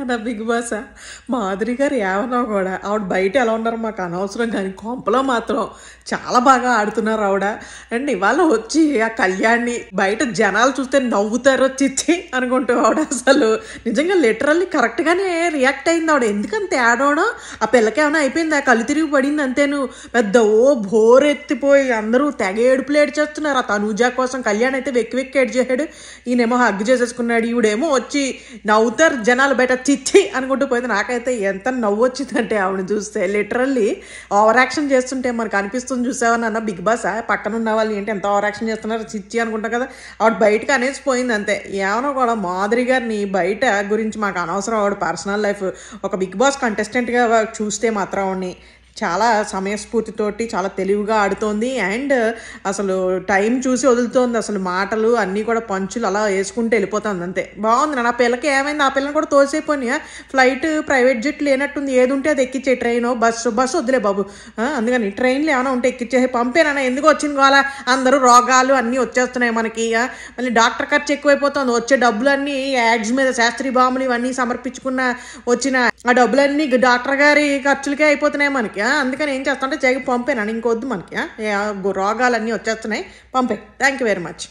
నా big boss Madhuri గారు ఏమన్నా కూడా ఆవిడ బయట ఎలా ఉన్నారు మాకు అనవసరం, కానీ కొంపలో మాత్రం చాలా బాగా ఆడుతున్నారు ఆవిడ. అండ్ ఇవాళ వచ్చి ఆ కళ్యాణ్ని బయట జనాలు చూస్తే నవ్వుతారో చిచ్చి అనుకుంటూ ఆవిడ అసలు నిజంగా లిటరల్లీ కరెక్ట్గానే రియాక్ట్ అయింది ఆవిడ. ఎందుకంత ఆడవడం, ఆ పిల్లకి ఏమైనా అయిపోయింది, ఆ కళ్ళు తిరిగి పడింది అంతేను. పెద్ద బోరెత్తిపోయి అందరూ తెగ ఏడుపులు ఏడ్చేస్తున్నారు. ఆ తనూజా కోసం కళ్యాణ్ అయితే వెక్కి వెక్కి ఏడ్ చేశాడు, ఈయనేమో హగ్ చేసేసుకున్నాడు, ఈవిడేమో వచ్చి నవ్వుతారు జనాలు బయట చిచ్చి అనుకుంటూ పోయింది. నాకైతే ఎంత నవ్వు వచ్చిందంటే ఆవిడ చూస్తే లిటరల్లీ ఓవర్ యాక్షన్ చేస్తుంటే మనకు అనిపిస్తుంది. చూసావని అన్న బిగ్ బాస్ పక్కన ఉన్న వాళ్ళు ఏంటి ఎంత ఓవర్ యాక్షన్ చేస్తున్నారు చిచ్చి అనుకుంటాం కదా, ఆవిడ బయటకు అనేసి పోయింది అంతే. ఏమన్నా కూడా మాధురి గారిని బయట గురించి మాకు అనవసరం, ఆవిడ పర్సనల్ లైఫ్ ఒక బిగ్ బాస్ కంటెస్టెంట్గా చూస్తే మాత్రం ఆవిడని చాలా సమయస్ఫూర్తితోటి చాలా తెలివిగా ఆడుతోంది. అండ్ అసలు టైం చూసి వదులుతోంది, అసలు మాటలు అన్నీ కూడా పంచులు అలా వేసుకుంటూ వెళ్ళిపోతుంది అంతే. బాగుంది. నా పిల్లకి ఏమైంది, ఆ పిల్లని కూడా తోసేపోయినా ఫ్లైట్ ప్రైవేట్ జెట్ లేనట్టుంది, ఏది ఉంటే అది ఎక్కిచ్చే, ట్రైన్ బస్సు వద్దులే బాబు, అందుకని ట్రైన్లు ఏమైనా ఉంటే ఎక్కిచ్చేసి పంపేనా, ఎందుకు వచ్చింది కావాలా, అందరూ రోగాలు అన్నీ వచ్చేస్తున్నాయి మనకి, మళ్ళీ డాక్టర్ ఖర్చు ఎక్కువైపోతుంది, వచ్చే డబ్బులన్నీ యాడ్స్ మీద శాస్త్రీ బాంబులు ఇవన్నీ సమర్పించుకున్న వచ్చిన ఆ డబ్బులన్నీ డాక్టర్ గారి ఖర్చులకే అయిపోతున్నాయి మనకి. అందుకని ఏం చేస్తా అంటే పంపేనా, ఇంకొద్దు మనకి, రోగాలన్నీ వచ్చేస్తున్నాయి, పంపే. Thank you very much.